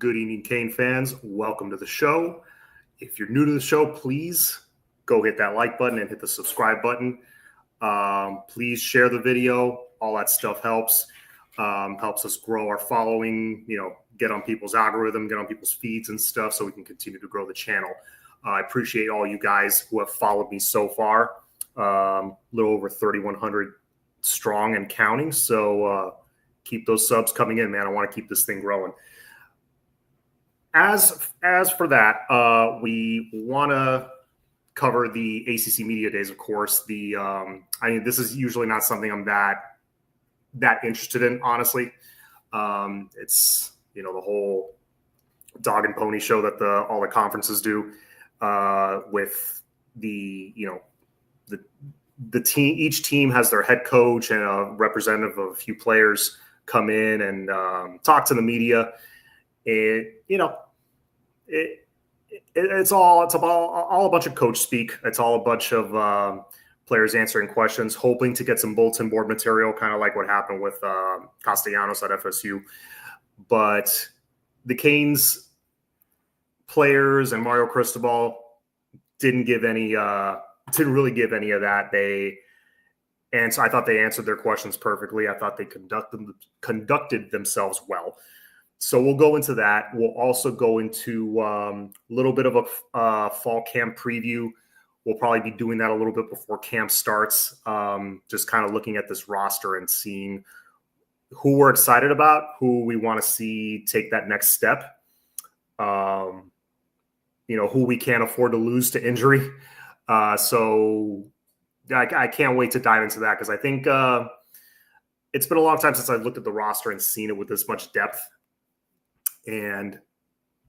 Good evening, Cane fans. Welcome to the show. If you're new to the show, please go hit that like button and hit the subscribe button. Please share the video. All that stuff helps. Helps us grow our following, get on people's algorithm, get on people's feeds and stuff so we can continue to grow the channel. I appreciate all you guys who have followed me so far. A little over 3,100 strong and counting. So keep those subs coming in, man. I want to keep this thing growing. As for that, we want to cover the ACC Media Days, of course. This is usually not something I'm that interested in, honestly. It's the whole dog and pony show that all the conferences do with the team. Each team has their head coach and a representative of a few players come in and talk to the media. It's all a bunch of coach speak. It's all a bunch of players answering questions, hoping to get some bulletin board material, kind of like what happened with Castellanos at FSU. But the Canes players and Mario Cristobal didn't really give any of that. I thought they answered their questions perfectly. I thought they conducted themselves well. So we'll go into that. We'll also go into a little bit of a fall camp preview. We'll probably be doing that a little bit before camp starts, just kind of looking at this roster and seeing who we're excited about, who we want to see take that next step, who we can't afford to lose to injury. So I can't wait to dive into that because I think it's been a long time since I looked at the roster and seen it with this much depth. And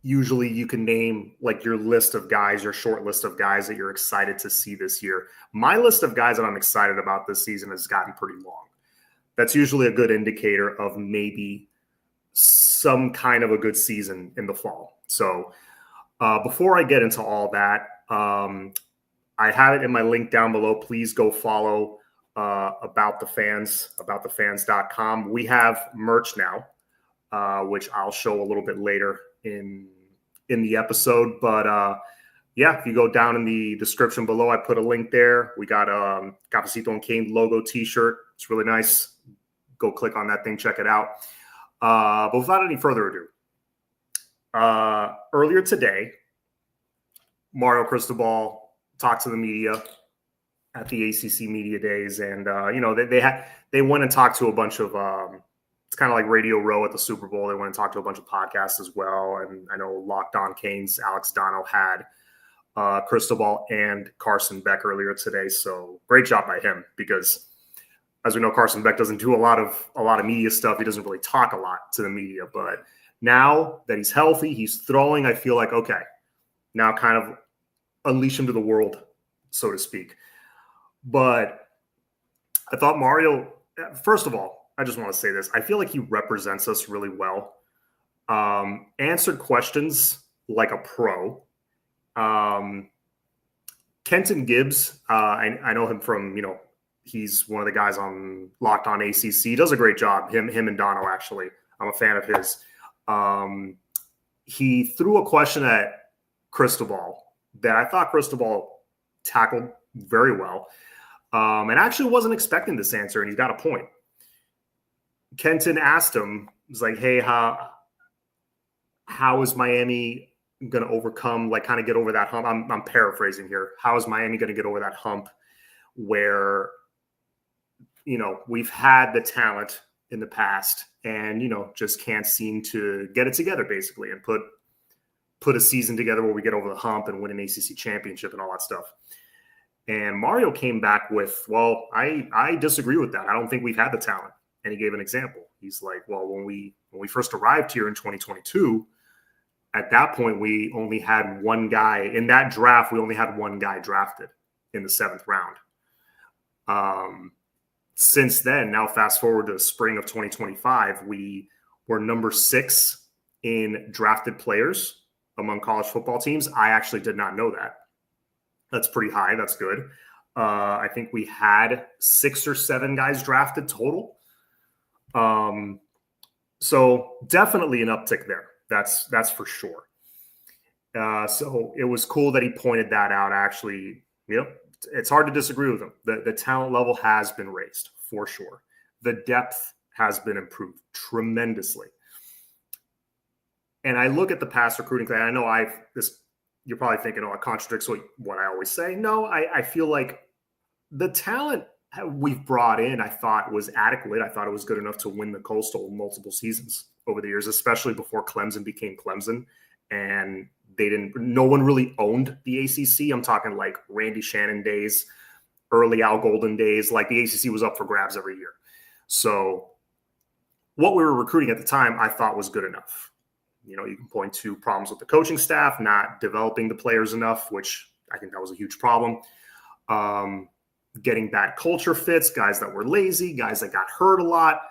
usually you can name like your list of guys, your short list of guys that you're excited to see this year. My list of guys that I'm excited about this season has gotten pretty long. That's usually a good indicator of maybe some kind of a good season in the fall. So before I get into all that, I have it in my link down below. Please go follow About the Fans, aboutthefans.com. We have merch now. Which I'll show a little bit later in the episode. But if you go down in the description below, I put a link there. We got a Cafecito and Cane logo t-shirt. It's really nice. Go click on that thing, check it out. But without any further ado, earlier today, Mario Cristobal talked to the media at the ACC Media Days, and they went and talked to a bunch of it's kind of like Radio Row at the Super Bowl. They went and talked to a bunch of podcasts as well. And I know Locked On Canes, Alex Dono had Cristobal and Carson Beck earlier today. So great job by him because, as we know, Carson Beck doesn't do a lot of media stuff. He doesn't really talk a lot to the media. But now that he's healthy, he's throwing, I feel like, okay, now kind of unleash him to the world, so to speak. But I thought Mario, first of all, I just want to say this. I feel like he represents us really well. Answered questions like a pro. Kenton Gibbs, I know him from, he's one of the guys on Locked On ACC. He does a great job. Him and Dono, actually. I'm a fan of his. He threw a question at Cristobal that I thought Cristobal tackled very well. And actually wasn't expecting this answer, and he's got a point. Kenton asked him, he's like, hey, how is Miami going to overcome, like kind of get over that hump? I'm paraphrasing here. How is Miami going to get over that hump where, we've had the talent in the past and, just can't seem to get it together basically and put a season together where we get over the hump and win an ACC championship and all that stuff. And Mario came back with, well, I disagree with that. I don't think we've had the talent. And he gave an example. He's like, well, when we first arrived here in 2022, at that point, we only had one guy in that draft. We only had one guy drafted in the 7th round. Since then, now fast forward to the spring of 2025, we were number 6 in drafted players among college football teams. I actually did not know that. That's pretty high. That's good. I think we had 6 or 7 guys drafted total. So definitely an uptick there. That's for sure. So it was cool that he pointed that out. Actually, it's hard to disagree with him. The talent level has been raised for sure. The depth has been improved tremendously. And I look at the past recruiting class. I know you're probably thinking, it contradicts what I always say. No, I feel like the talent we've brought in, I thought was adequate. I thought it was good enough to win the Coastal multiple seasons over the years, especially before Clemson became Clemson. And no one really owned the ACC. I'm talking like Randy Shannon days, early Al Golden days. Like the ACC was up for grabs every year. So what we were recruiting at the time, I thought was good enough. You can point to problems with the coaching staff, not developing the players enough, which I think that was a huge problem. Getting bad culture fits, guys that were lazy, guys that got hurt a lot.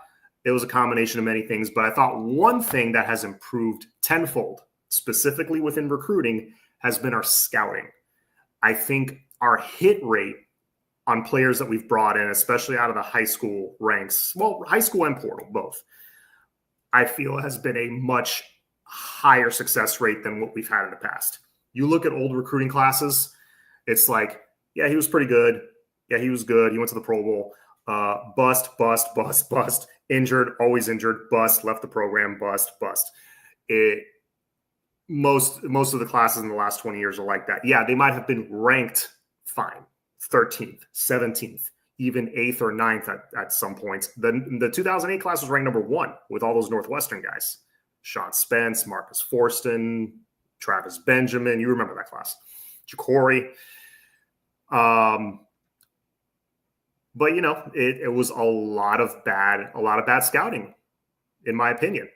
It was a combination of many things. But I thought one thing that has improved tenfold, specifically within recruiting, has been our scouting. I think our hit rate on players that we've brought in, especially out of the high school ranks, well, high school and portal, both, I feel has been a much higher success rate than what we've had in the past. You look at old recruiting classes, it's like, yeah, he was pretty good. Yeah, he was good. He went to the Pro Bowl. Bust. Injured, always injured. Bust, left the program. Bust. Most of the classes in the last 20 years are like that. Yeah, they might have been ranked fine, 13th, 17th, even 8th or 9th at some points. The 2008 class was ranked number 1 with all those Northwestern guys. Sean Spence, Marcus Forston, Travis Benjamin. You remember that class. Ja'Cory. But it was a lot of bad scouting, in my opinion.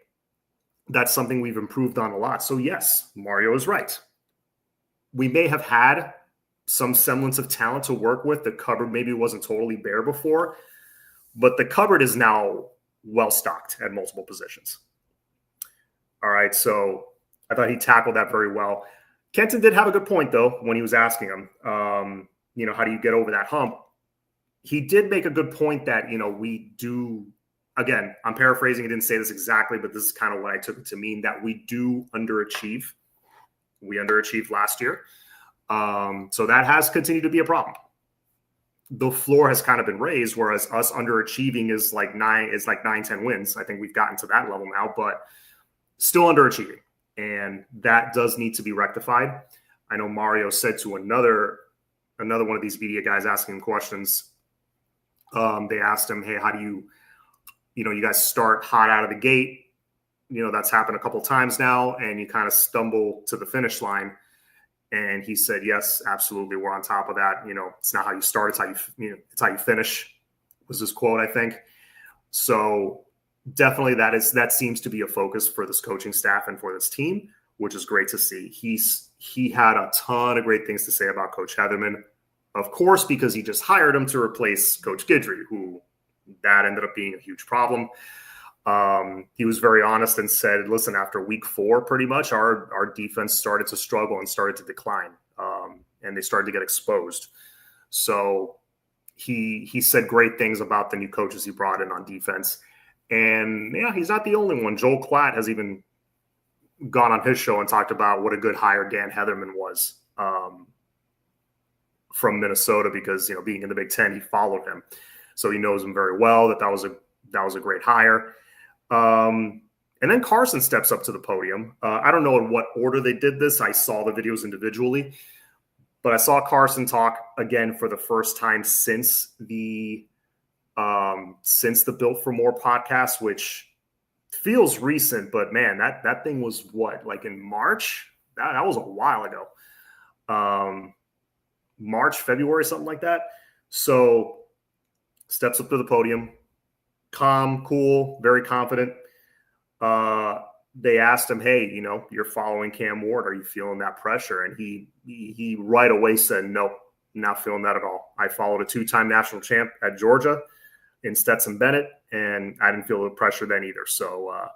That's something we've improved on a lot. So yes, Mario is right. We may have had some semblance of talent to work with. The cupboard maybe wasn't totally bare before, but the cupboard is now well stocked at multiple positions. All right, so I thought he tackled that very well. Kenton did have a good point, though, when he was asking him, how do you get over that hump? He did make a good point that, we do, again, I'm paraphrasing, he didn't say this exactly, but this is kind of what I took it to mean, that we do underachieve. We underachieved last year. So that has continued to be a problem. The floor has kind of been raised, whereas us underachieving is like 9-10 wins. I think we've gotten to that level now, but still underachieving. And that does need to be rectified. I know Mario said to another one of these media guys asking him questions. They asked him, hey, how do you guys start hot out of the gate? That's happened a couple of times now, and you kind of stumble to the finish line. And he said, yes, absolutely. We're on top of that. It's not how you start. It's how you finish, was his quote, I think. So definitely that seems to be a focus for this coaching staff and for this team, which is great to see. He had a ton of great things to say about Coach Heatherman, of course, because he just hired him to replace Coach Guidry, who that ended up being a huge problem. He was very honest and said, listen, after week 4, pretty much our defense started to struggle and started to decline, and they started to get exposed. So he said great things about the new coaches he brought in on defense. And yeah, he's not the only one. Joel Klatt has even gone on his show and talked about what a good hire Dan Heatherman was from Minnesota, because being in the Big Ten, he followed him, so he knows him very well. That was a great hire. And then Carson steps up to the podium. I don't know in what order they did this. I saw the videos individually, but I saw Carson talk again for the first time since the Built for More podcast, which feels recent, but man, that thing was what, like in March? That was a while ago. March, February, something like that. So steps up to the podium, calm, cool, very confident. They asked him, hey, you're following Cam Ward. Are you feeling that pressure? And he right away said, nope, not feeling that at all. I followed a 2-time national champ at Georgia in Stetson Bennett, and I didn't feel the pressure then either. So,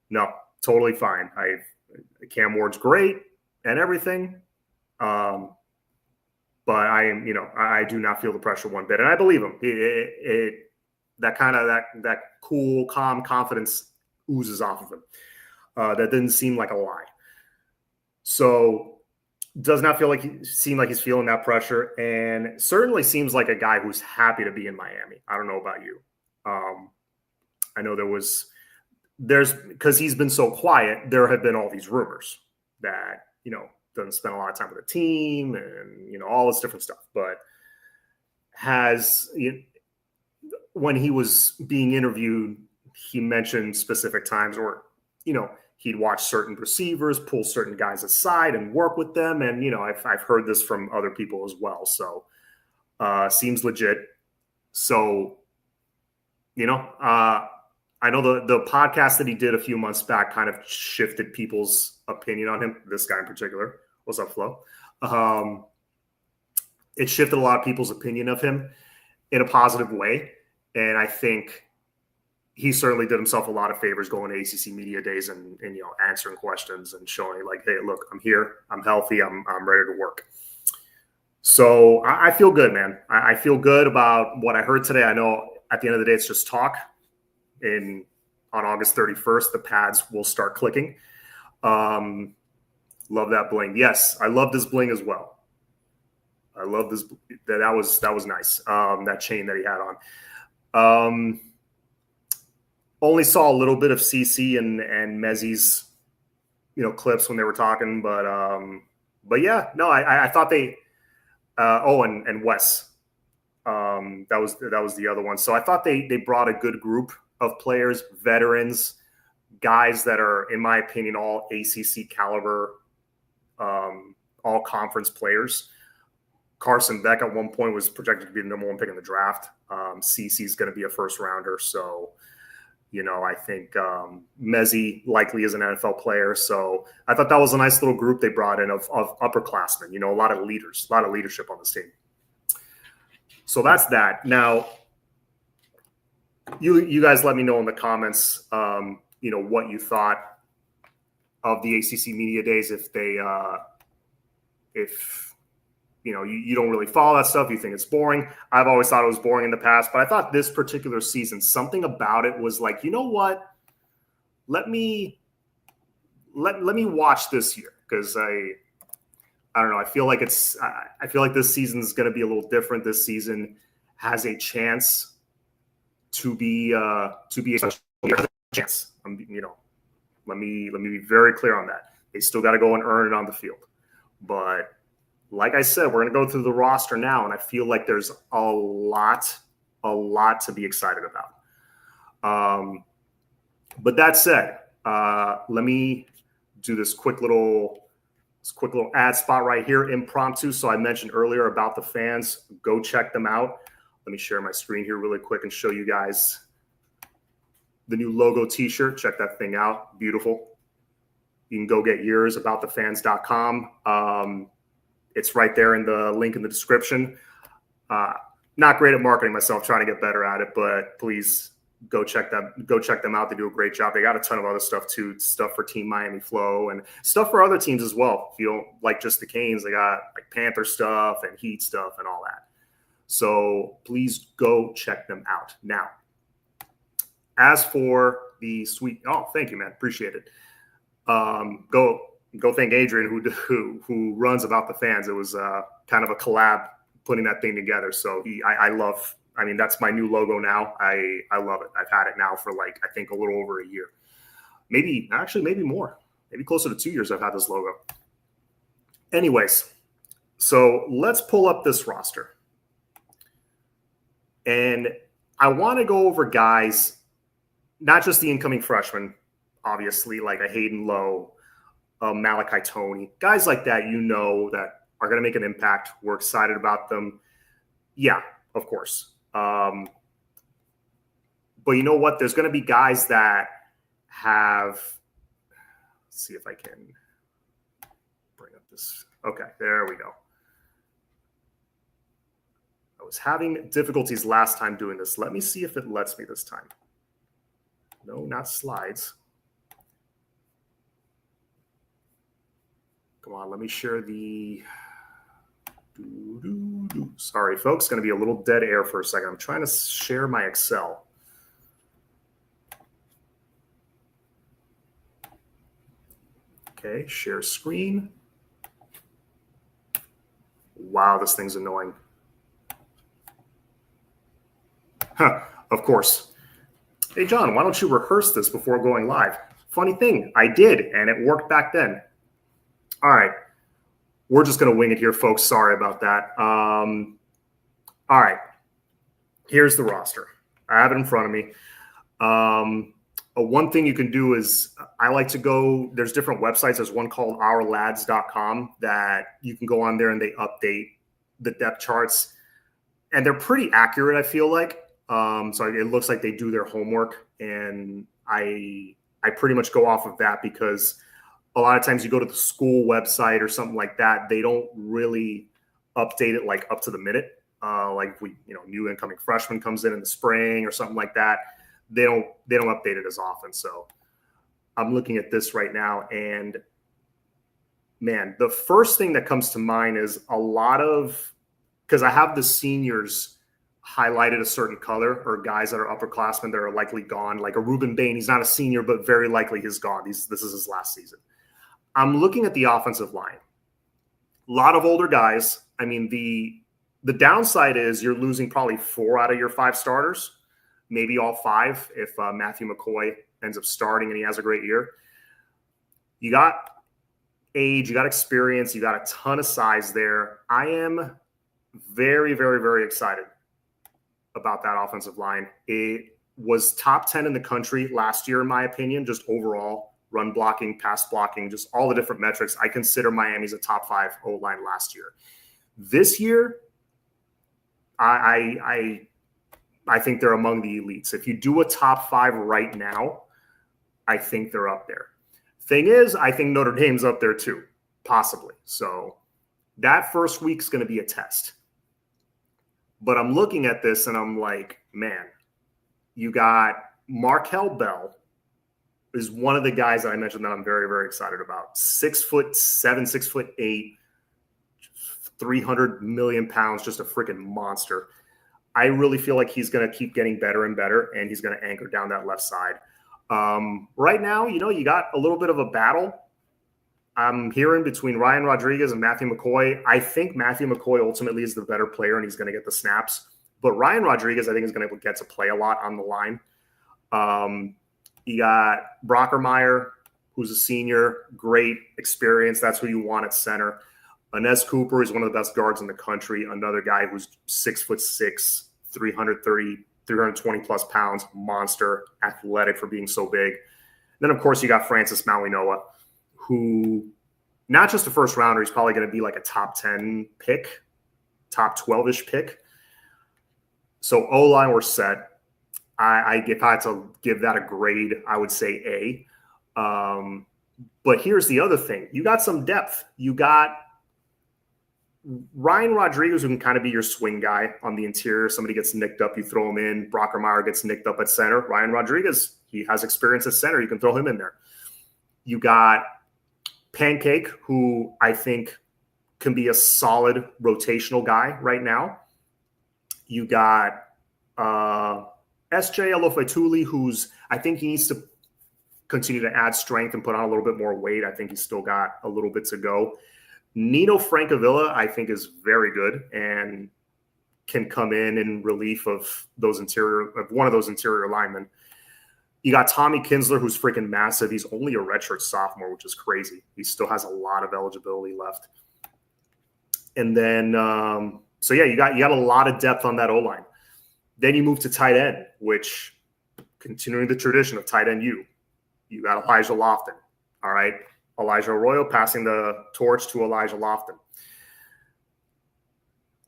no, totally fine. Cam Ward's great and everything. But I do not feel the pressure one bit, and I believe him. That cool, calm confidence oozes off of him. That didn't seem like a lie. So does not seem like he's feeling that pressure, and certainly seems like a guy who's happy to be in Miami. I don't know about you. I know there's because he's been so quiet. There have been all these rumors that doesn't spend a lot of time with the team, and all this different stuff. But when he was being interviewed, he mentioned specific times where he'd watch certain receivers, pull certain guys aside and work with them. And, I've heard this from other people as well. So seems legit. So, I know the podcast that he did a few months back kind of shifted people's opinion on him. This guy in particular. What's up, Flo? It shifted a lot of people's opinion of him in a positive way. And I think he certainly did himself a lot of favors going to ACC media days and answering questions and showing like, hey, look, I'm here, I'm healthy, I'm ready to work. So I feel good, man. I feel good about what I heard today. I know at the end of the day, it's just talk. On August 31st, the pads will start clicking. Love that bling. Yes, I love this bling as well. I love this. That was nice. That chain that he had on. Only saw a little bit of CC and Mezzi's, clips when they were talking, but yeah, no, I thought they. And Wes. That was the other one. So I thought they brought a good group of players, veterans, guys that are, in my opinion, all ACC caliber, all conference players. Carson Beck at one point was projected to be the number one pick in the draft. CC's going to be a first rounder. So, I think Mezzi likely is an NFL player. So I thought that was a nice little group they brought in of upperclassmen, a lot of leaders, a lot of leadership on this team. So that's that. Now, you guys let me know in the comments, what you thought of the ACC media days. If they, you don't really follow that stuff, you think it's boring. I've always thought it was boring in the past, but I thought this particular season, something about it was like, you know what? Let me watch this year, because I don't know. I feel like this season is going to be a little different. This season has a chance to be a chance. Let me be very clear on that. They still got to go and earn it on the field. But like I said, we're going to go through the roster now, and I feel like there's a lot to be excited about. But that said, let me do this quick little ad spot right here, impromptu. So I mentioned earlier about the fans. Go check them out. Let me share my screen here really quick and show you guys the new logo t-shirt. Check that thing out. Beautiful. You can go get yours, aboutthefans.com. It's right there in the link in the description. Not great at marketing myself, trying to get better at it, but please go check them out. They do a great job. They got a ton of other stuff too, stuff for Team Miami Flow and stuff for other teams as well. If you don't like just the Canes, they got like Panther stuff and Heat stuff and all that. So please go check them out. Now, as for the thank you, man. Appreciate it. Go thank Adrian who runs About the Fans. It was kind of a collab putting that thing together. So that's my new logo now. I love it. I've had it now for I think a little over a year. Maybe more. Maybe closer to 2 years I've had this logo. Anyways, so let's pull up this roster. And I want to go over guys, not just the incoming freshmen, obviously, like a Hayden Lowe, Malachi Toney, guys like that, that are going to make an impact. We're excited about them. Yeah, of course. But you know what? There's going to be guys that have, let's see if I can bring up this. Okay, there we go. I was having difficulties last time doing this. Let me see if it lets me this time. No, not slides. Come on, let me share the. Sorry, folks. Going to be a little dead air for a second. I'm trying to share my Excel. Okay, share screen. Wow, this thing's annoying. Huh, of course. Hey, John, why don't you rehearse this before going live? Funny thing, I did, and it worked back then. All right. We're just going to wing it here, folks. Sorry about that. All right. Here's the roster. I have it in front of me. One thing you can do is I like to go, there's different websites. There's one called ourlads.com that you can go on there and they update the depth charts. And they're pretty accurate, I feel like. So it looks like they do their homework. And I pretty much go off of that because a lot of times you go to the school website or something like that, they don't really update it like up to the minute. Like if we, new incoming freshman comes in the spring or something like that, they don't update it as often. So I'm looking at this right now, and man, the first thing that comes to mind is a lot of, because I have the seniors highlighted a certain color, or guys that are upperclassmen that are likely gone, like a Ruben Bain. He's not a senior, but very likely he's gone. This is his last season. I'm looking at the offensive line. A lot of older guys. I mean, the downside is you're losing probably 4 out of your 5 starters, maybe all 5 if Matthew McCoy ends up starting and he has a great year. You got age, you got experience, you got a ton of size there. I am very, very, very excited about that offensive line. It was top 10 in the country last year, in my opinion, just overall. Run blocking, pass blocking, just all the different metrics. I consider Miami's a top 5 O-line last year. This year, I think they're among the elites. If you do a top 5 right now, I think they're up there. Thing is, I think Notre Dame's up there too, possibly. So that first week's going to be a test. But I'm looking at this and I'm like, man, you got Markel Bell is one of the guys that I mentioned that I'm very, very excited about. 6'7", 6'8", 300 million pounds, just a freaking monster. I really feel like he's going to keep getting better and better, and he's going to anchor down that left side. Right now, you got a little bit of a battle. I'm hearing between Ryan Rodriguez and Matthew McCoy. I think Matthew McCoy ultimately is the better player, and he's going to get the snaps. But Ryan Rodriguez, I think, is going to get to play a lot on the line. You got Brockermeyer, who's a senior, great experience. That's who you want at center. Inez Cooper is one of the best guards in the country. Another guy who's 6'6", 320 plus pounds, monster, athletic for being so big. And then, of course, you got Francis Mauigoa, who not just a first rounder, he's probably going to be like a top 10 pick, top 12-ish pick. So O-line, we're set. If I had to give that a grade, I would say A. But here's the other thing. You got some depth. You got Ryan Rodriguez, who can kind of be your swing guy on the interior. Somebody gets nicked up, you throw him in. Brockermeyer gets nicked up at center. Ryan Rodriguez, he has experience at center. You can throw him in there. You got Pancake, who I think can be a solid rotational guy right now. You got S.J. Elofetuli, who's I think he needs to continue to add strength and put on a little bit more weight. I think he's still got a little bit to go. Nino Francavilla, I think, is very good and can come in relief of one of those interior linemen. You got Tommy Kinsler, who's freaking massive. He's only a redshirt sophomore, which is crazy. He still has a lot of eligibility left. And then, you got a lot of depth on that O-line. Then you move to tight end, which, continuing the tradition of tight end you got Elijah Lofton. All right. Elijah Arroyo passing the torch to Elijah Lofton.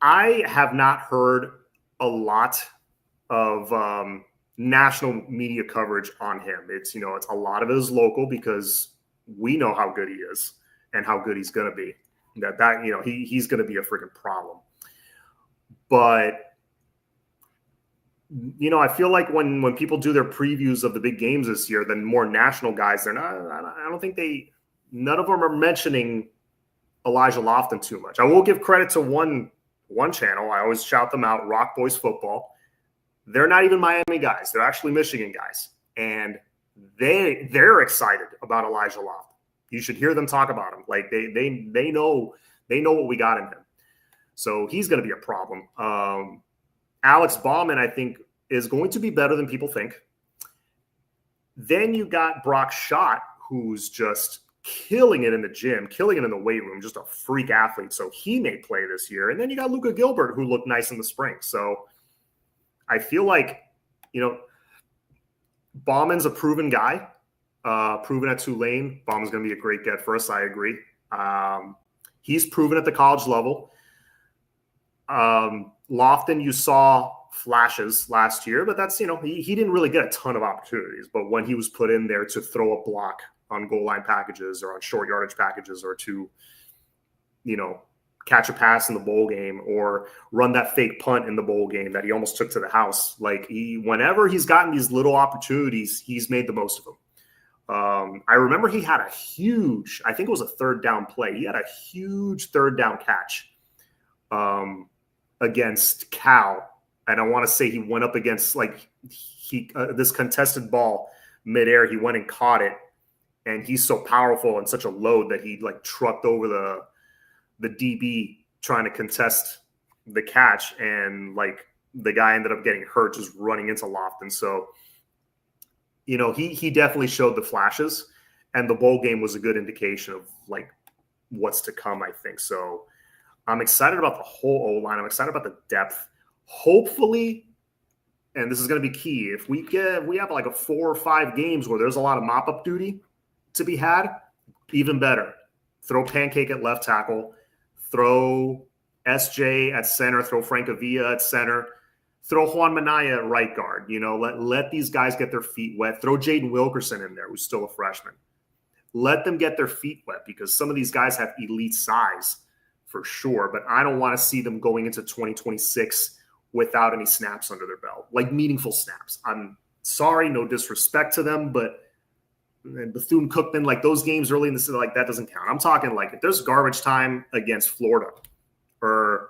I have not heard a lot of national media coverage on him. It's a lot of it is local because we know how good he is and how good he's going to be. He's going to be a freaking problem. But I feel like when people do their previews of the big games this year, then more national guys, none of them are mentioning Elijah Lofton too much. I will give credit to one channel. I always shout them out, Rock Boys Football. They're not even Miami guys. They're actually Michigan guys. And they're excited about Elijah Lofton. You should hear them talk about him. Like they know what we got in him. So he's going to be a problem. Alex Bauman, I think, is going to be better than people think. Then you got Brock Schott, who's just killing it in the gym, killing it in the weight room, just a freak athlete. So he may play this year. And then you got Luka Gilbert, who looked nice in the spring. So I feel like, Bauman's a proven guy, proven at Tulane. Bauman's going to be a great get for us. I agree. He's proven at the college level. Lofton, you saw flashes last year, but that's, he didn't really get a ton of opportunities. But when he was put in there to throw a block on goal line packages or on short yardage packages or to, catch a pass in the bowl game or run that fake punt in the bowl game that he almost took to the house. Like whenever he's gotten these little opportunities, he's made the most of them. I remember he had a huge, I think it was a third down play. He had a huge third down catch against Cal. And I want to say he went up against this contested ball midair. He went and caught it. And he's so powerful and such a load that he trucked over the DB trying to contest the catch. And the guy ended up getting hurt just running into Lofton. So, he definitely showed the flashes, and the bowl game was a good indication of what's to come, I think. So I'm excited about the whole O-line. I'm excited about the depth. Hopefully, and this is going to be key, if we have a 4 or 5 games where there's a lot of mop-up duty to be had, even better. Throw Pancake at left tackle, throw SJ at center, throw Frank Avila at center, throw Juan Minaya at right guard. Let these guys get their feet wet. Throw Jaden Wilkerson in there, who's still a freshman. Let them get their feet wet, because some of these guys have elite size for sure, but I don't want to see them going into 2026 without any snaps under their belt, meaningful snaps. I'm sorry, no disrespect to them, but Bethune-Cookman, those games early in the season, that doesn't count. I'm talking if there's garbage time against Florida or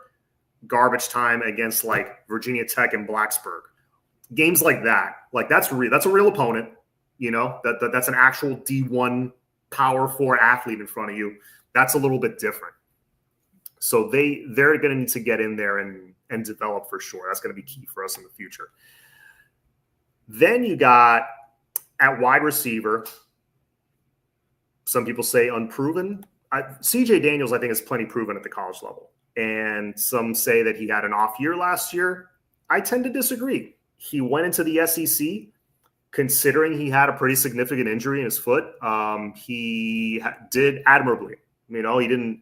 garbage time against Virginia Tech and Blacksburg, games like that, that's a real opponent. That's an actual D1 Power 4 athlete in front of you. That's a little bit different. So they're going to need to get in there and develop for sure. That's going to be key for us in the future. Then you got at wide receiver, some people say unproven. CJ Daniels, I think, is plenty proven at the college level. And some say that he had an off year last year. I tend to disagree. He went into the SEC considering he had a pretty significant injury in his foot. He did admirably. He didn't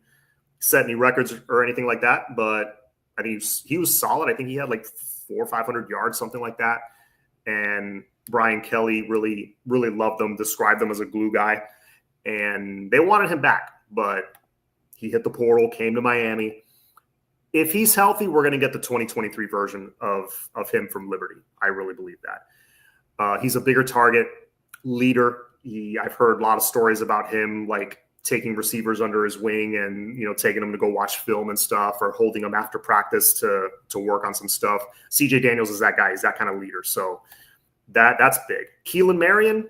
set any records or anything like that, but I think he was solid. I think he had 400 or 500 yards, something like that. And Brian Kelly really, really loved him, described him as a glue guy. And they wanted him back, but he hit the portal, came to Miami. If he's healthy, we're going to get the 2023 version of him from Liberty. I really believe that. He's a bigger target, leader. I've heard a lot of stories about him, taking receivers under his wing and, taking them to go watch film and stuff, or holding them after practice to work on some stuff. CJ Daniels is that guy. He's that kind of leader. So that's big. Keelan Marion,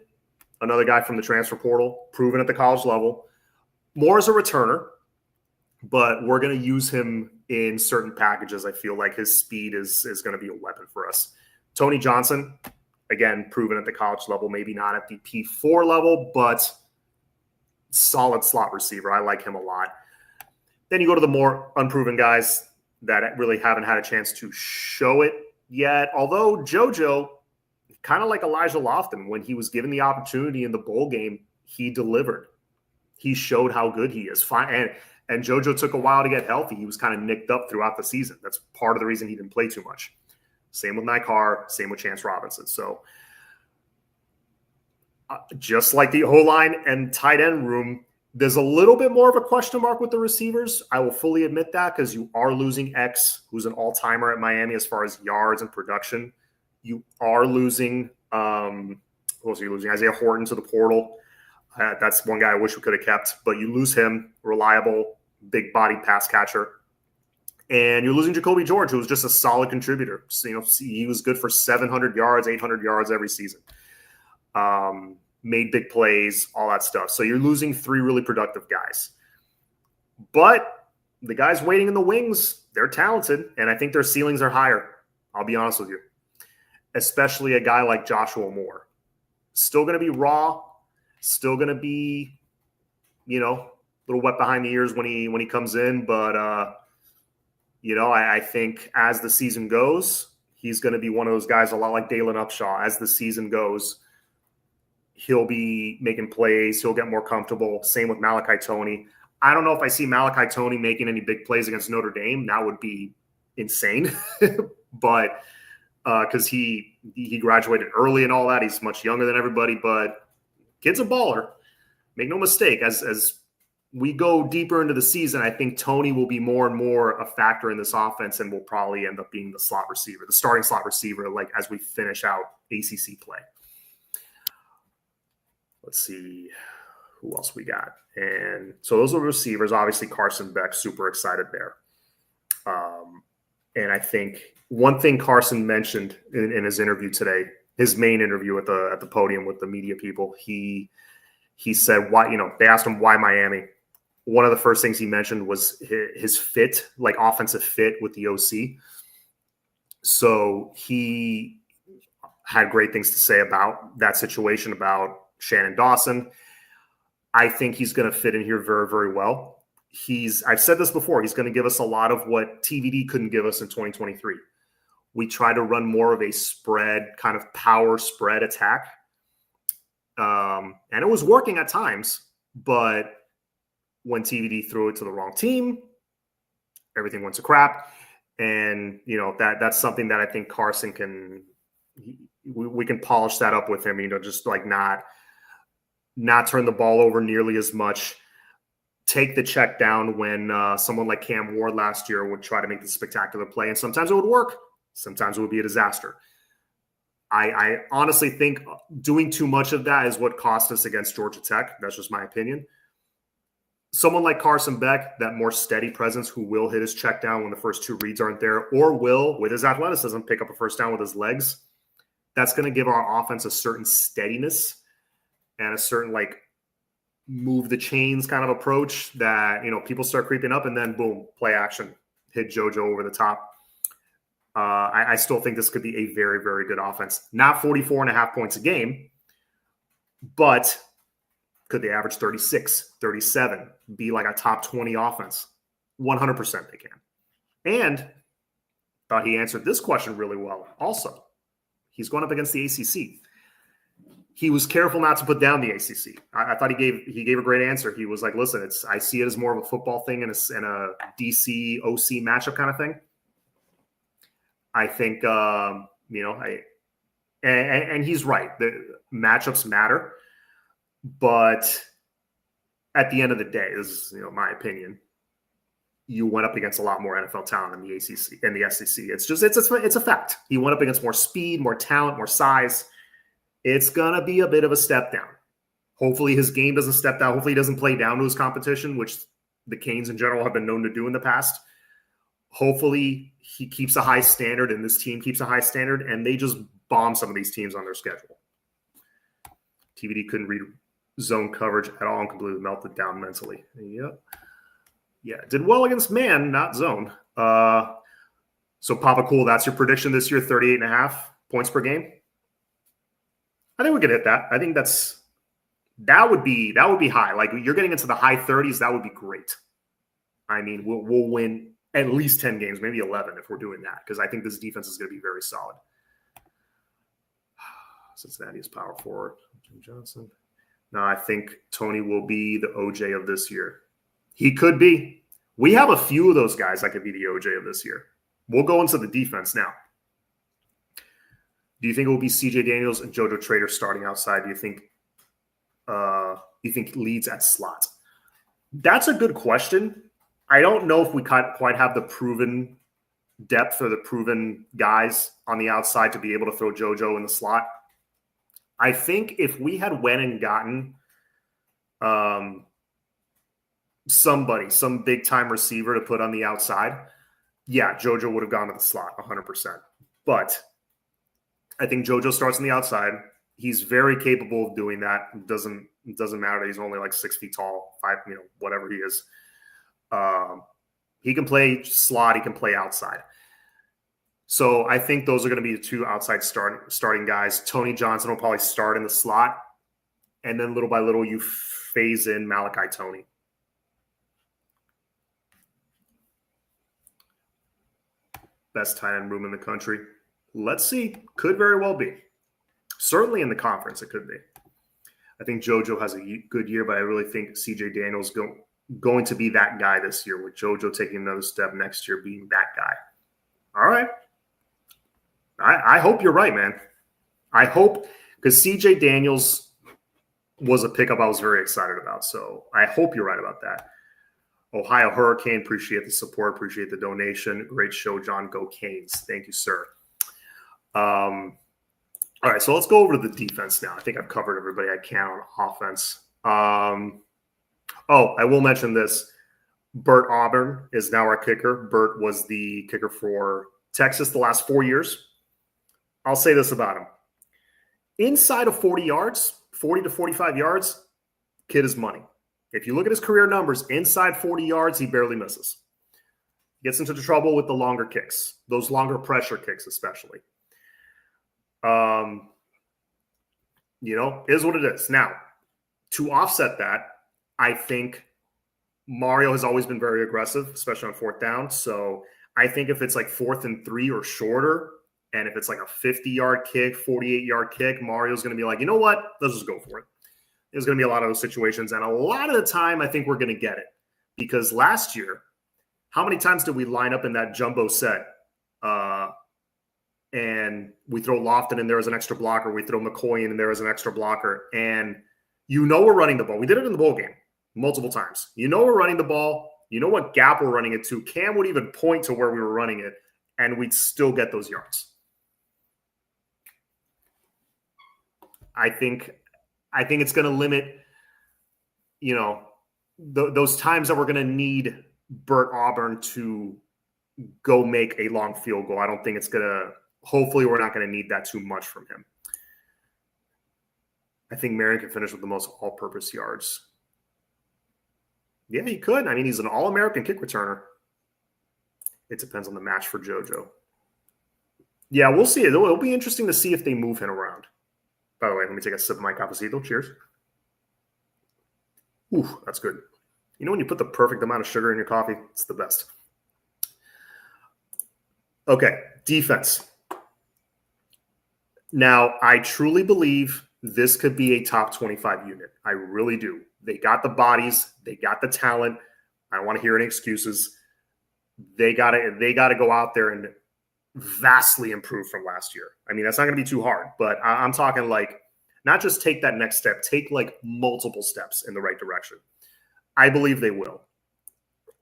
another guy from the transfer portal, proven at the college level, more as a returner, but we're going to use him in certain packages. I feel like his speed is going to be a weapon for us. Tony Johnson, again, proven at the college level, maybe not at the P4 level, but solid slot receiver. I like him a lot. Then you go to the more unproven guys that really haven't had a chance to show it yet. Although JoJo, kind of like Elijah Lofton, when he was given the opportunity in the bowl game, he delivered. He showed how good he is. Fine. And JoJo took a while to get healthy. He was kind of nicked up throughout the season. That's part of the reason he didn't play too much. Same with Nikar, same with Chance Robinson. So just like the O-line and tight end room, there's a little bit more of a question mark with the receivers. I will fully admit that, because you are losing X, who's an all-timer at Miami as far as yards and production. You are losing who else are you losing? Isaiah Horton to the portal. That's one guy I wish we could have kept, but you lose him, reliable, big body pass catcher. And you're losing Jacoby George, who was just a solid contributor. So, he was good for 700 yards, 800 yards every season. made big plays, all that stuff. So you're losing 3 really productive guys. But the guys waiting in the wings, they're talented, and I think their ceilings are higher. I'll be honest with you. Especially a guy like Joshua Moore. Still going to be raw, still going to be, a little wet behind the ears when he comes in. But, I think as the season goes, he's going to be one of those guys, a lot like Dalen Upshaw. As the season goes, he'll be making plays. He'll get more comfortable. Same with Malachi Toney. I don't know if I see Malachi Toney making any big plays against Notre Dame. That would be insane. But because he graduated early and all that. He's much younger than everybody, but kid's a baller. Make no mistake. As we go deeper into the season, I think Toney will be more and more a factor in this offense and will probably end up being the slot receiver, the starting slot receiver, like as we finish out ACC play. Let's see who else we got. And so those are the receivers. Obviously, Carson Beck, super excited there. And I think one thing Carson mentioned in his interview today, his main interview at the podium with the media people, he said, why, they asked him why Miami. One of the first things he mentioned was his fit, like offensive fit with the OC. So he had great things to say about that situation, about Shannon Dawson. I think he's going to fit in here very, very well. I've said this before, he's going to give us a lot of what TVD couldn't give us in 2023. We try to run more of a spread, kind of power spread attack. And it was working at times, but when TVD threw it to the wrong team, everything went to crap. And, that's something that I think Carson we can polish that up with him, just like not turn the ball over nearly as much. Take the check down when someone like Cam Ward last year would try to make the spectacular play. And sometimes it would work. Sometimes it would be a disaster. I honestly think doing too much of that is what cost us against Georgia Tech. That's just my opinion. Someone like Carson Beck, that more steady presence who will hit his check down when the first 2 reads aren't there, or will, with his athleticism, pick up a first down with his legs. That's going to give our offense a certain steadiness and a certain, move the chains kind of approach that, people start creeping up and then boom, play action, hit JoJo over the top. I still think this could be a very, very good offense. Not 44.5 points a game, but could they average 36, 37, be like a top 20 offense? 100% they can. And thought he answered this question really well also. He's going up against the ACC. He was careful not to put down the ACC. I thought he gave a great answer. He was like, listen, I see it as more of a football thing and a DC OC matchup kind of thing. I think, and he's right. The matchups matter, but at the end of the day, this is, my opinion, you went up against a lot more NFL talent in the ACC and the SEC. It's a fact. He went up against more speed, more talent, more size. It's going to be a bit of a step down. Hopefully his game doesn't step down. Hopefully he doesn't play down to his competition, which the Canes in general have been known to do in the past. Hopefully he keeps a high standard and this team keeps a high standard and they just bomb some of these teams on their schedule. TVD couldn't read zone coverage at all and completely melted down mentally. Yep. Yeah, did well against man, not zone. So Papa Cool, that's your prediction this year, 38.5 points per game? I think we could hit that. I think that would be high. Like you're getting into the high 30s, that would be great. I mean, we'll win at least 10 games, maybe 11 if we're doing that, because I think this defense is going to be very solid. Cincinnati is power forward. Jim Johnson. No, I think Toney will be the OJ of this year. He could be. We have a few of those guys that could be the OJ of this year. We'll go into the defense now. Do you think it will be CJ Daniels and JoJo Trader starting outside? Do you think leads at slot? That's a good question. I don't know if we quite have the proven depth or the proven guys on the outside to be able to throw JoJo in the slot. I think if we had went and gotten some big time receiver to put on the outside, yeah, JoJo would have gone to the slot 100%. But I think JoJo starts on the outside. He's very capable of doing that. It doesn't matter that he's only like 6 feet tall, 5, whatever he is. He can play slot. He can play outside. So I think those are going to be the two outside starting guys. Tony Johnson will probably start in the slot, and then little by little you phase in Malachi Tony. Best tight end room in the country. Let's see. Could very well be. Certainly in the conference, it could be. I think JoJo has a good year, but I really think CJ Daniels going to be that guy this year, with JoJo taking another step next year, being that guy. All right. I hope you're right, man. I hope, because CJ Daniels was a pickup I was very excited about. So I hope you're right about that. Ohio Hurricane, appreciate the support, appreciate the donation. Great show, John. Go Canes. Thank you, sir. All right, so let's go over to the defense now. I think I've covered everybody I can on offense. I will mention this. Bert Auburn is now our kicker. Bert was the kicker for Texas the last 4 years. I'll say this about him. Inside of 40 yards, 40 to 45 yards, kid is money. If you look at his career numbers, inside 40 yards, he barely misses. Gets into trouble with the longer kicks, those longer pressure kicks especially. Is what it is. Now, to offset that, I think Mario has always been very aggressive, especially on 4th down. So I think if it's like 4th and 3 or shorter, and if it's like a 50-yard kick, 48-yard kick, Mario's going to be like, you know what? Let's just go for it. There's going to be a lot of those situations. And a lot of the time, I think we're going to get it. Because last year, how many times did we line up in that jumbo set and we throw Lofton and there was an extra blocker, we throw McCoy in and there was an extra blocker, and we're running the ball. We did it in the bowl game multiple times. We're running the ball. You know what gap we're running it to. Cam would even point to where we were running it, and we'd still get those yards. I think it's going to limit, those times that we're going to need Bert Auburn to go make a long field goal. I don't think it's going to – hopefully we're not going to need that too much from him. I think Marion can finish with the most all-purpose yards. Yeah, he could. I mean, he's an All-American kick returner. It depends on the match for JoJo. Yeah, we'll see. It'll be interesting to see if they move him around. By the way, let me take a sip of my cafecito. Cheers. Ooh, that's good. When you put the perfect amount of sugar in your coffee, it's the best. Okay, defense. Now, I truly believe this could be a top 25 unit. I really do. They got the bodies. They got the talent. I don't want to hear any excuses. They got to go out there and vastly improve from last year. I mean, that's not going to be too hard, but I'm talking like not just take that next step, take like multiple steps in the right direction. I believe they will.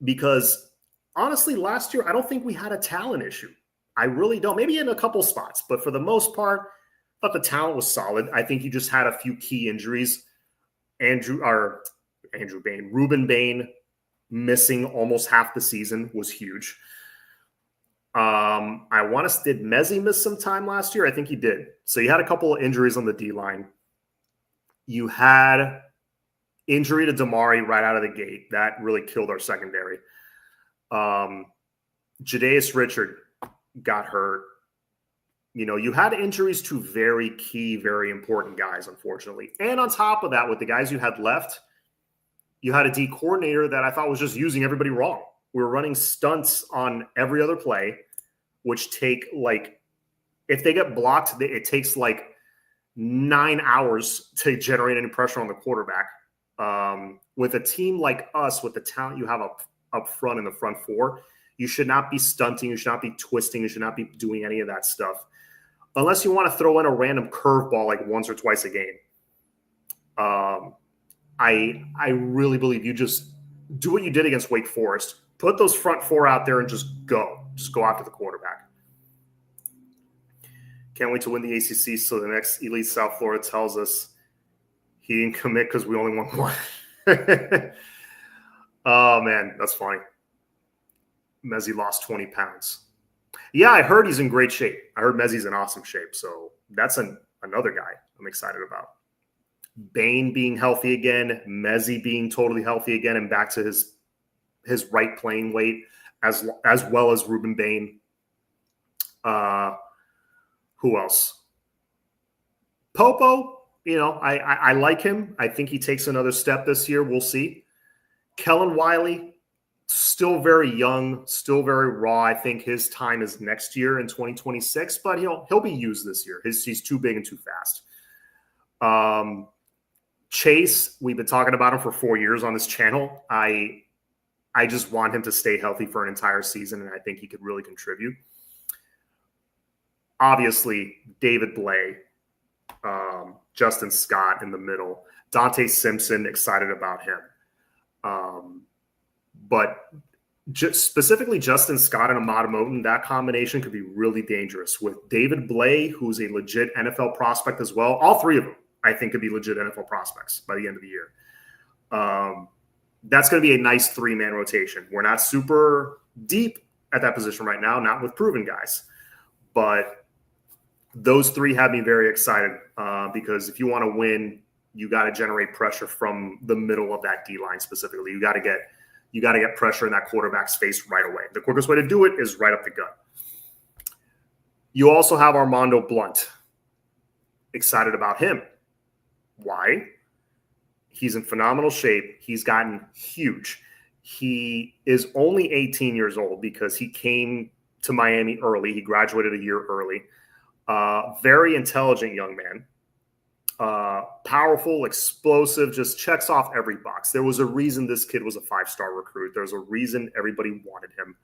Because honestly, last year, I don't think we had a talent issue. I really don't. Maybe in a couple spots, but for the most part, I thought the talent was solid. I think you just had a few key injuries. Reuben Bain missing almost half the season was huge. I want to – did Mezzi miss some time last year? I think he did. So you had a couple of injuries on the D-line. You had injury to Damari right out of the gate. That really killed our secondary. Jadeus Richard got hurt. You had injuries to very key, very important guys, unfortunately. And on top of that, with the guys you had left, you had a D coordinator that I thought was just using everybody wrong. We were running stunts on every other play, which take if they get blocked, it takes 9 hours to generate any pressure on the quarterback. With a team like us, with the talent you have up front in the front four, you should not be stunting. You should not be twisting. You should not be doing any of that stuff. Unless you want to throw in a random curveball once or twice a game. I really believe you just do what you did against Wake Forest. Put those front four out there and just go. Just go after the quarterback. Can't wait to win the ACC so the next Elite South Florida tells us he didn't commit because we only won one. Oh, man, that's funny. Mezzi lost 20 pounds. Yeah, I heard he's in great shape. I heard Mezzi's in awesome shape. So that's another guy. I'm excited about. Bain being healthy again, Mezzi being totally healthy again and back to his right playing weight, as well as Ruben Bain. Who else? Popo, I like him. I think he takes another step this year. We'll see. Kellen Wiley, still very young, still very raw. I think his time is next year in 2026, but he'll be used this year. He's too big and too fast. Chase, we've been talking about him for 4 years on this channel. I just want him to stay healthy for an entire season, and I think he could really contribute. Obviously, David Blay, Justin Scott in the middle, Dante Simpson, excited about him. But specifically Justin Scott and Ahmad Moten, that combination could be really dangerous with David Blay, who's a legit NFL prospect as well. All three of them, I think, could be legit NFL prospects by the end of the year. That's going to be a nice three-man rotation. We're not super deep at that position right now, not with proven guys. But those three have me very excited because if you want to win, you got to generate pressure from the middle of that D-line specifically. You got to get pressure in that quarterback's face right away. The quickest way to do it is right up the gut. You also have Armando Blunt. Excited about him. Why? He's in phenomenal shape. He's gotten huge. He is only 18 years old because he came to Miami early. He graduated a year early. Very intelligent young man. Powerful, explosive, just checks off every box. There was a reason this kid was a 5-star recruit. There's a reason everybody wanted him.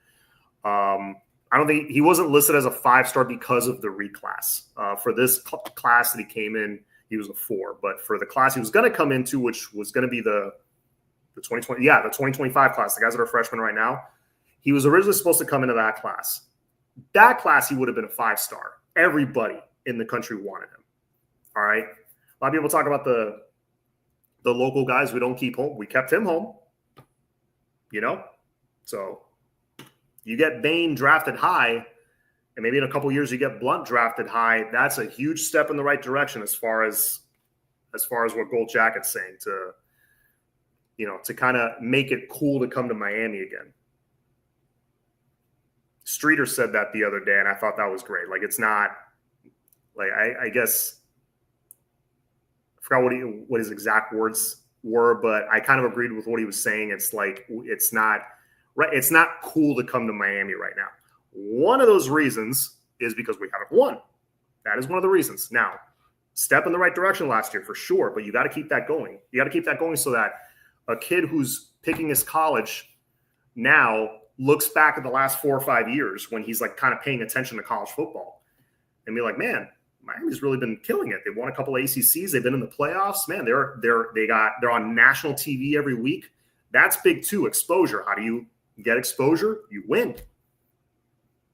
I don't think he wasn't listed as a 5-star because of the reclass. For this class that he came in, he was a 4. But for the class he was going to come into, which was going to be the 2020, the 2025 class, the guys that are freshmen right now, he was originally supposed to come into that class. That class, he would have been a 5-star. Everybody in the country wanted him. All right. A lot of people talk about the local guys we don't keep home. We kept him home, So you get Bain drafted high, and maybe in a couple years you get Blunt drafted high. That's a huge step in the right direction as far as what Gold Jacket's saying to kind of make it cool to come to Miami again. Streeter said that the other day, and I thought that was great. Like, it's not like I guess. Forgot what his exact words were, but I kind of agreed with what he was saying. It's like it's not right. It's not cool to come to Miami right now. One of those reasons is because we haven't won. That is one of the reasons. Now, step in the right direction last year for sure, but you got to keep that going. You got to keep that going so that a kid who's picking his college now looks back at the last 4 or 5 years when he's like kind of paying attention to college football and be like, man, Miami's really been killing it. They've won a couple of ACCs. They've been in the playoffs. Man, they're on national TV every week. That's big too. Exposure. How do you get exposure? You win.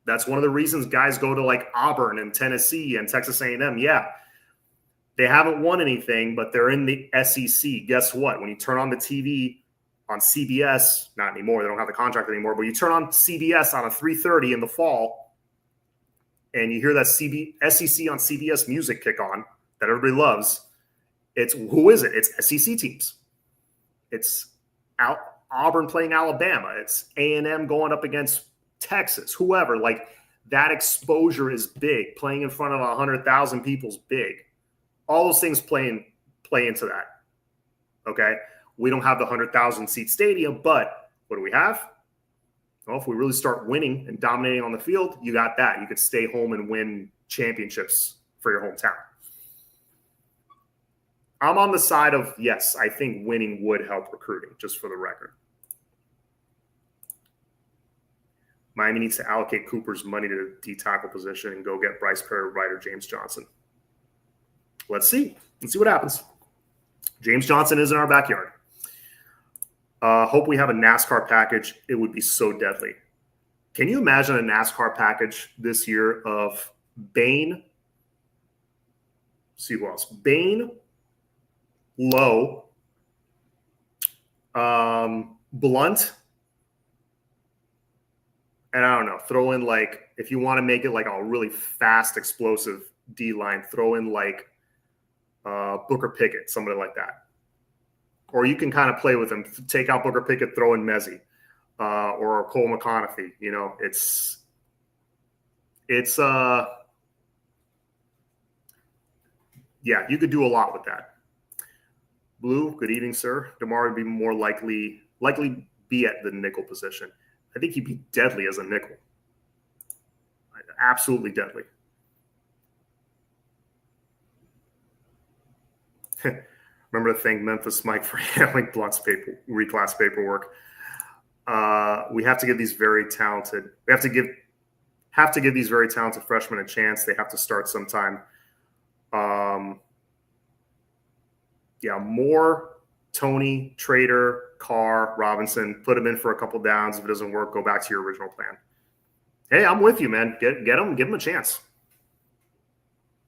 That's one of the reasons guys go to like Auburn and Tennessee and Texas A&M. Yeah, they haven't won anything, but they're in the SEC. Guess what? When you turn on the TV on CBS, not anymore. They don't have the contract anymore. But you turn on CBS on a 3:30 in the fall. And you hear that SEC on CBS music kick on that everybody loves. Who is it? It's SEC teams. It's Auburn playing Alabama. It's A&M going up against Texas, whoever. Like, that exposure is big. Playing in front of 100,000 people is big. All those things play into that. Okay? We don't have the 100,000 seat stadium, but what do we have? Well, if we really start winning and dominating on the field, you got that. You could stay home and win championships for your hometown. I'm on the side of, yes, I think winning would help recruiting, just for the record. Miami needs to allocate Cooper's money to the D-tackle position and go get Bryce Perry, Wright, or James Johnson. Let's see. Let's see what happens. James Johnson is in our backyard. Hope we have a NASCAR package. It would be so deadly. Can you imagine a NASCAR package this year of Bain? See who else? Bain, Lowe, Blunt, and I don't know. Throw in, like, if you want to make it like a really fast, explosive D line, throw in like Booker Pickett, somebody like that. Or you can kind of play with him, take out Booker Pickett, throw in Mezzi or Cole McConaughey. You know, yeah, you could do a lot with that. Blue, good evening, sir. DeMar would be more likely be at the nickel position. I think he'd be deadly as a nickel. Absolutely deadly. Remember to thank Memphis Mike for handling Blunt's reclass paperwork. We have to give these very talented. We have to give these very talented freshmen a chance. They have to start sometime. Yeah, Moore, Tony, Trader, Carr, Robinson. Put them in for a couple downs. If it doesn't work, go back to your original plan. Hey, I'm with you, man. Get them, give them a chance.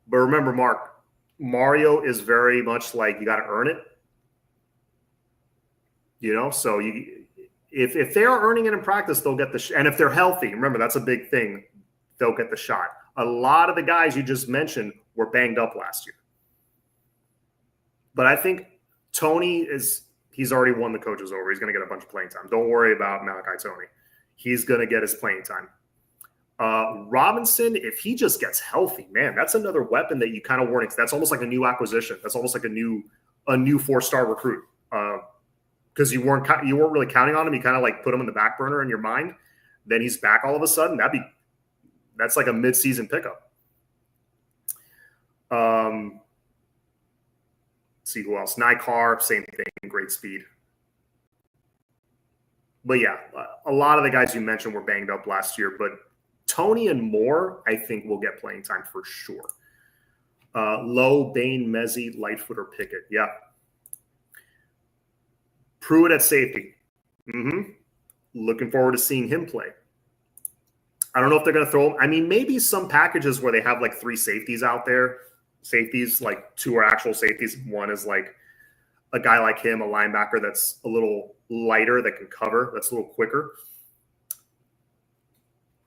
But remember, Mark, Mario is very much like you got to earn it. You know, so if they are earning it in practice, they'll get the and if they're healthy, remember that's a big thing. They'll get the shot. A lot of the guys you just mentioned were banged up last year. But I think Tony he's already won the coaches over. He's going to get a bunch of playing time. Don't worry about Malachi Tony. He's going to get his playing time. Robinson, if he just gets healthy, man, that's another weapon that you kind of weren't. That's almost like a new acquisition. That's almost like a new 4-star recruit. Because you weren't really counting on him. You kind of like put him in the back burner in your mind. Then he's back all of a sudden. That's like a mid-season pickup. See who else. Nikar, same thing, great speed. But yeah, a lot of the guys you mentioned were banged up last year, but Tony and Moore, I think, will get playing time for sure. Lowe, Bain, Mezzi, Lightfoot, or Pickett. Yeah. Pruitt at safety. Looking forward to seeing him play. I don't know if they're going to throw him. I mean, maybe some packages where they have like 3 safeties out there. Safeties, like 2 are actual safeties. One is like a guy like him, a linebacker that's a little lighter that can cover, that's a little quicker.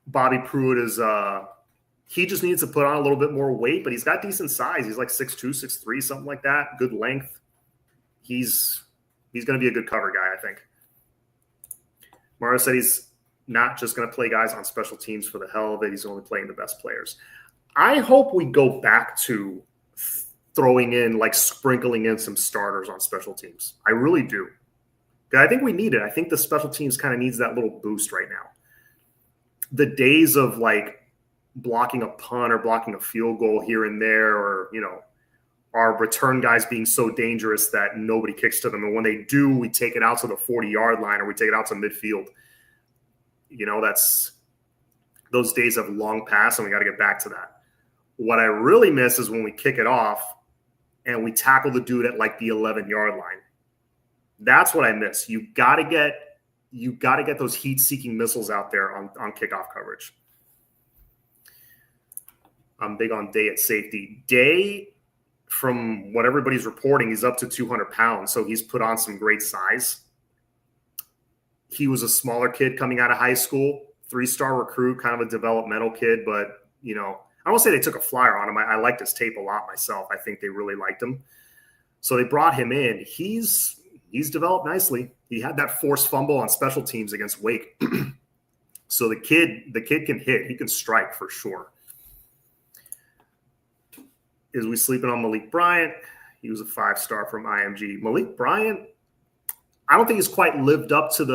Bobby Pruitt is he just needs to put on a little bit more weight, but he's got decent size. He's like 6'2", 6'3", something like that. Good length. He's going to be a good cover guy, I think. Mario said he's not just going to play guys on special teams for the hell of it. He's only playing the best players. I hope we go back to throwing in, like sprinkling in some starters on special teams. I really do. I think we need it. I think the special teams kind of needs that little boost right now. The days of like blocking a punt or blocking a field goal here and there, or, you know, our return guys being so dangerous that nobody kicks to them. And when they do, we take it out to the 40-yard line or we take it out to midfield. You know, those days have long passed, and we got to get back to that. What I really miss is when we kick it off and we tackle the dude at like the 11-yard line. That's what I miss. You got to get those heat-seeking missiles out there on kickoff coverage. I'm big on Day at safety. Day, from what everybody's reporting, he's up to 200 pounds, so he's put on some great size. He was a smaller kid coming out of high school, 3-star recruit, kind of a developmental kid, but, you know, I won't say they took a flyer on him. I liked his tape a lot myself. I think they really liked him. So they brought him in. He's developed nicely. He had that forced fumble on special teams against Wake. So the kid can hit. He can strike for sure. Is we sleeping on Malik Bryant? He was a 5-star from IMG. Malik Bryant, I don't think he's quite lived up to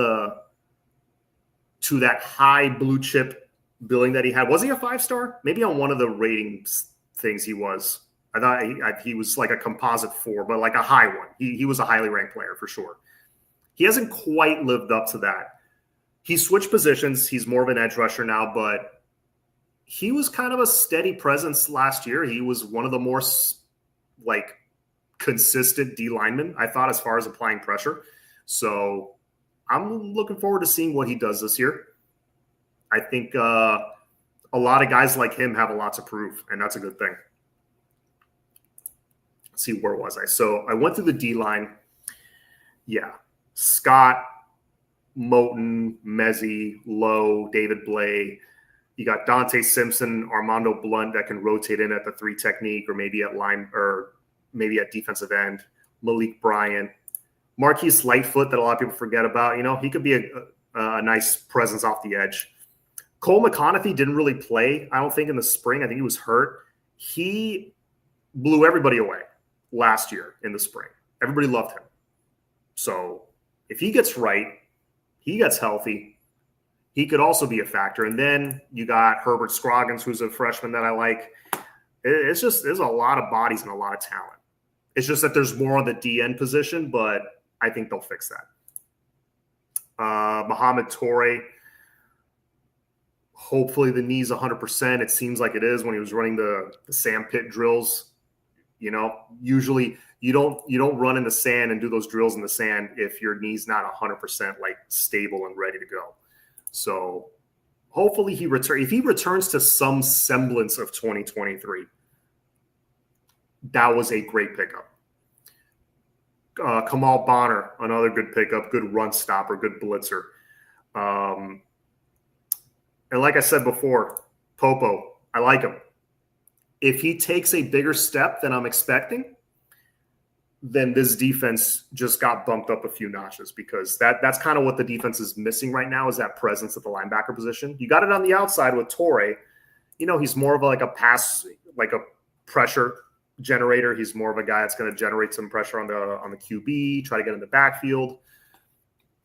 that high blue chip billing that he had. Was he a 5-star? Maybe on one of the ratings things he was. I thought he was like a composite 4, but like a high one. He was a highly ranked player for sure. He hasn't quite lived up to that. He switched positions. He's more of an edge rusher now, but he was kind of a steady presence last year. He was one of the more like consistent D linemen, I thought, as far as applying pressure. So I'm looking forward to seeing what he does this year. I think a lot of guys like him have a lot to prove, and that's a good thing. Let's see, where was I? So I went through the D-line. Yeah. Scott, Moten, Mezzi, Lowe, David Blay. You got Dante Simpson, Armando Blunt that can rotate in at the 3 technique, or maybe at line, or maybe at defensive end, Malik Bryant, Marquise Lightfoot that a lot of people forget about. He could be a nice presence off the edge. Cole McConaughey didn't really play, I don't think, in the spring. I think he was hurt. He blew everybody away last year in the spring. Everybody loved him. So if he gets right, he gets healthy, he could also be a factor. And then you got Herbert Scroggins, who's a freshman that I like. It's just, there's a lot of bodies and a lot of talent. It's just that there's more on the DN position, but I think they'll fix that. Mohamed Toure, hopefully the knee's 100%. It seems like it is when he was running the sand pit drills. Usually you don't run in the sand and do those drills in the sand if your knee's not 100% like stable and ready to go. So hopefully if he returns to some semblance of 2023, that was a great pickup. Kamal Bonner, another good pickup, good run stopper, good blitzer. And like I said before, Popo, I like him. If he takes a bigger step than I'm expecting, then this defense just got bumped up a few notches, because that's kind of what the defense is missing right now, is that presence at the linebacker position. You got it on the outside with Toure. He's more of like a pressure generator. He's more of a guy that's going to generate some pressure on the QB, try to get in the backfield.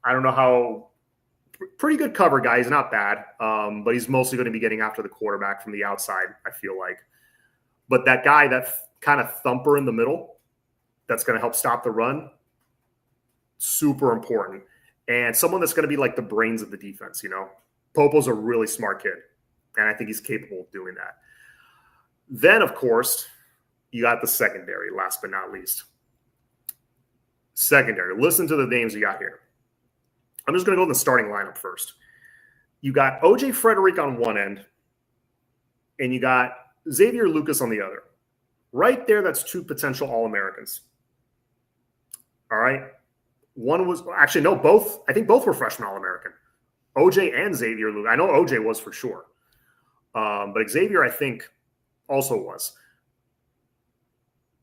I don't know how pretty good cover guy. He's not bad, but he's mostly going to be getting after the quarterback from the outside, I feel like. But that guy, that kind of thumper in the middle, that's going to help stop the run, super important. And someone that's going to be like the brains of the defense, Popo's a really smart kid, and I think he's capable of doing that. Then, of course, you got the secondary, last but not least. Secondary. Listen to the names you got here. I'm just going to go in the starting lineup first. You got O.J. Frederick on one end, and you got Xavier Lucas on the other. Right there, that's two potential All-Americans. All right. One was actually, no, both. I think both were freshman All-American. OJ and Xavier Lucas. I know OJ was for sure. But Xavier, I think, also was.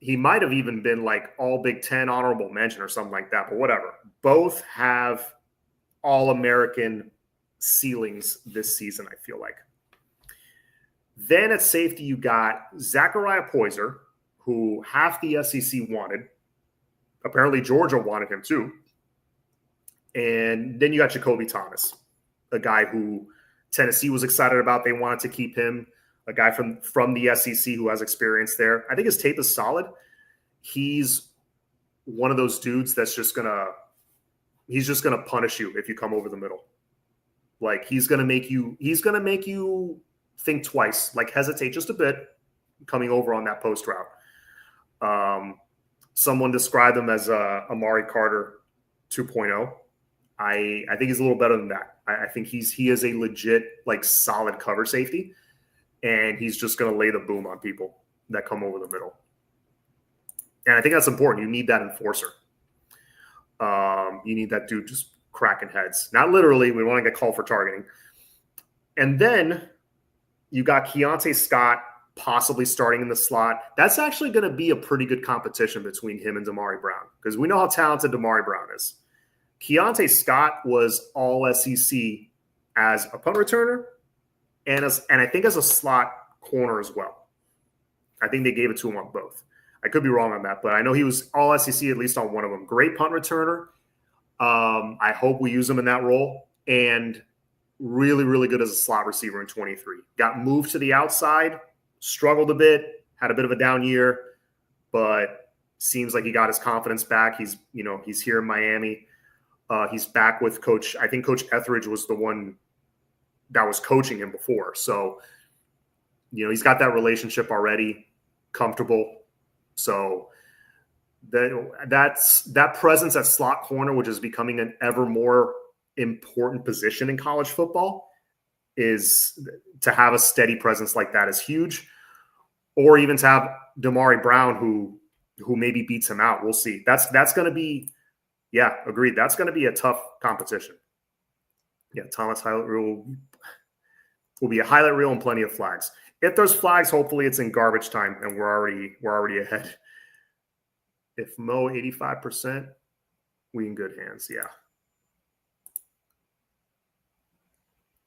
He might have even been like all Big Ten honorable mention or something like that, but whatever. Both have All-American ceilings this season, I feel like. Then at safety, you got Zachariah Poyser, who half the SEC wanted. Apparently, Georgia wanted him too. And then you got Jacoby Thomas, a guy who Tennessee was excited about. They wanted to keep him, a guy from the SEC who has experience there. I think his tape is solid. He's one of those dudes that's just gonna punish you if you come over the middle. Like he's gonna make you think twice, like hesitate just a bit coming over on that post route. Someone described him as Amari Carter 2.0. I think he's a little better than that. I think he is a legit, like, solid cover safety, and he's just going to lay the boom on people that come over the middle. And I think that's important. You need that enforcer. You need that dude just cracking heads. Not literally. We want to get called for targeting. And then you got Keontae Scott possibly starting in the slot. That's actually going to be a pretty good competition between him and Damari Brown, because we know how talented Damari Brown is. Keontae Scott was all SEC as a punt returner and I think as a slot corner as well. I think they gave it to him on both. I could be wrong on that, but I know he was all SEC at least on one of them. Great punt returner. I hope we use him in that role. And really, really good as a slot receiver in 23. Got moved to the outside, struggled a bit, had a bit of a down year, but seems like he got his confidence back. He's here in Miami. He's back with Coach. I think Coach Etheridge was the one that was coaching him before. So, he's got that relationship already, comfortable. So that presence at slot corner, which is becoming an ever more important position in college football, is to have a steady presence like that is huge. Or even to have Damari Brown, who maybe beats him out. We'll see. That's going to be, yeah, agreed. That's going to be a tough competition. Yeah, Thomas highlight reel will be a highlight reel and plenty of flags. If there's flags, hopefully it's in garbage time and we're already ahead. If Mo 85%, we in good hands. Yeah.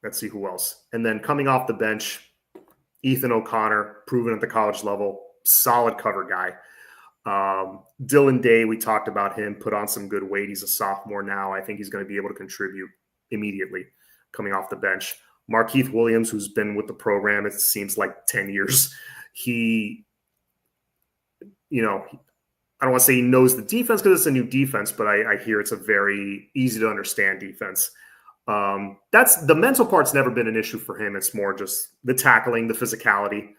Let's see who else. And then coming off the bench, Ethan O'Connor, proven at the college level, solid cover guy. Dylan Day, we talked about him, put on some good weight. He's a sophomore now. I think he's going to be able to contribute immediately coming off the bench. Markeith Williams, who's been with the program, it seems like 10 years. He, I don't want to say he knows the defense because it's a new defense, but I hear it's a very easy to understand defense. That's the mental part's never been an issue for him. It's more just the tackling, the physicality,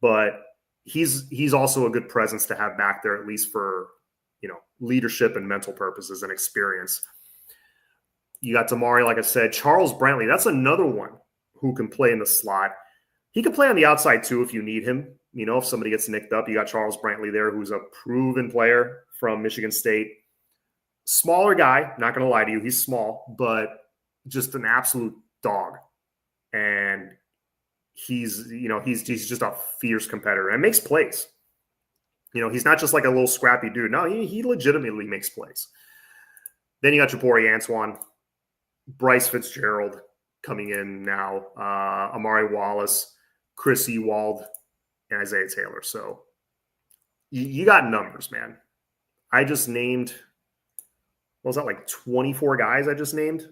but he's also a good presence to have back there, at least for, leadership and mental purposes and experience. You got Damari, like I said, Charles Brantley. That's another one who can play in the slot. He can play on the outside too if you need him. If somebody gets nicked up, you got Charles Brantley there, who's a proven player from Michigan State. Smaller guy, not going to lie to you. He's small, but just an absolute dog. And he's just a fierce competitor and makes plays. He's not just like a little scrappy dude. No, he legitimately makes plays. Then you got Jabari Antoine, Bryce Fitzgerald coming in now, Amari Wallace, Chris Ewald, and Isaiah Taylor. So you got numbers, man. I just named, what was that, like 24 guys I just named?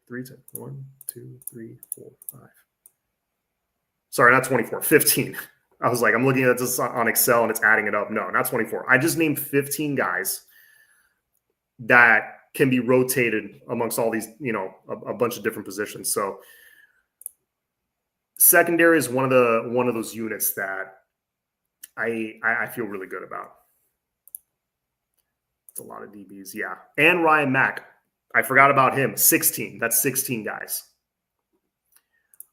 1, 2, 3, 4, 5. Sorry, not 24, 15. I was like, I'm looking at this on Excel and it's adding it up. No, not 24. I just named 15 guys that can be rotated amongst all these, a bunch of different positions. So secondary is one of those units that I feel really good about. It's a lot of DBs, yeah. And Ryan Mack. I forgot about him. 16. That's 16 guys.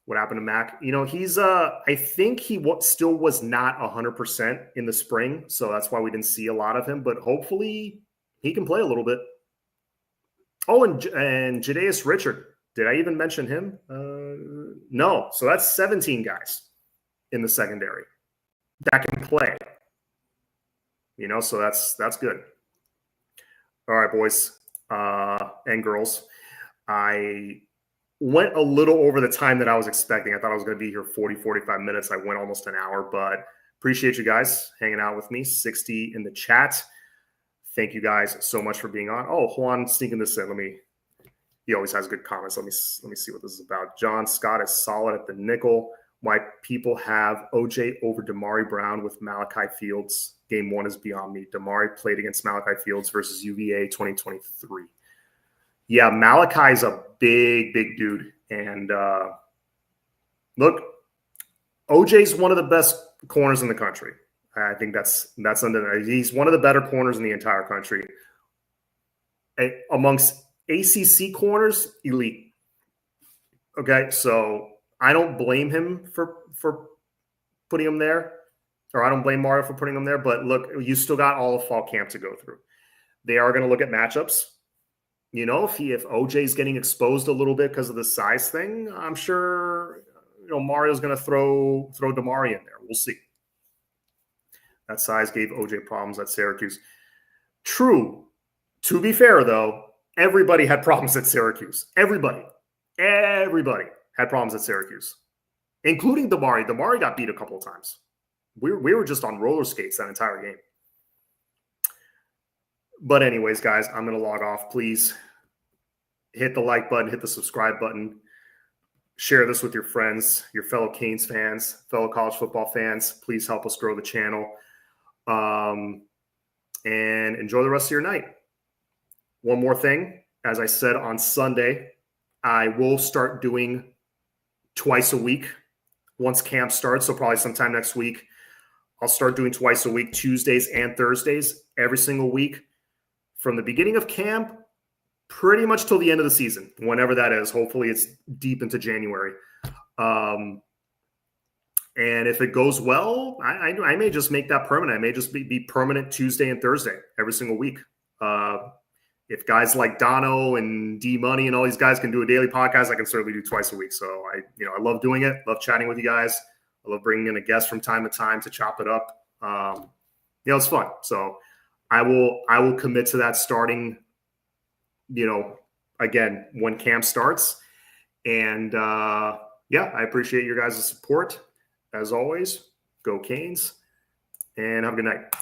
What happened to Mac? He's I think he still was not 100% in the spring, so that's why we didn't see a lot of him. But hopefully, he can play a little bit. Oh, and Jadeus Richard. Did I even mention him? No. So that's 17 guys in the secondary that can play. So that's good. All right, boys and girls. I went a little over the time that I was expecting. I thought I was going to be here 45 minutes. I went almost an hour, but appreciate you guys hanging out with me. 60 in the chat. Thank you guys so much for being on. Oh, Juan sneaking this in. He always has good comments. Let me see what this is about. John Scott is solid at the nickel. Why people have OJ over Damari Brown with Malachi Fields. Game 1 is beyond me. Damari played against Malachi Fields versus UVA 2023. Yeah, Malachi's a big dude. And look, OJ's one of the best corners in the country. I think that's undeniable. He's one of the better corners in the entire country. Amongst ACC corners, elite. Okay, so I don't blame him for putting him there. Or I don't blame Mario for putting him there. But look, you still got all of fall camp to go through. They are going to look at matchups. If OJ's getting exposed a little bit because of the size thing, I'm sure Mario's going to throw Damari in there. We'll see. That size gave OJ problems at Syracuse. True. To be fair, though, everybody had problems at Syracuse. Everybody had problems at Syracuse, including Damari. Damari got beat a couple of times. We were just on roller skates that entire game. But anyways, guys, I'm going to log off. Please hit the like button, hit the subscribe button. Share this with your friends, your fellow Canes fans, fellow college football fans. Please help us grow the channel. And enjoy the rest of your night. One more thing. As I said on Sunday, I will start doing twice a week once camp starts. So probably sometime next week, I'll start doing twice a week, Tuesdays and Thursdays, every single week. From the beginning of camp, pretty much till the end of the season, whenever that is. Hopefully it's deep into January. And if it goes well, I may just make that permanent. I may just be permanent Tuesday and Thursday every single week. If guys like Dono and D Money and all these guys can do a daily podcast, I can certainly do twice a week. So I love doing it. Love chatting with you guys. I love bringing in a guest from time to time to chop it up. It's fun. So I will commit to that starting, again, when camp starts. And yeah, I appreciate your guys' support as always. Go Canes, and have a good night.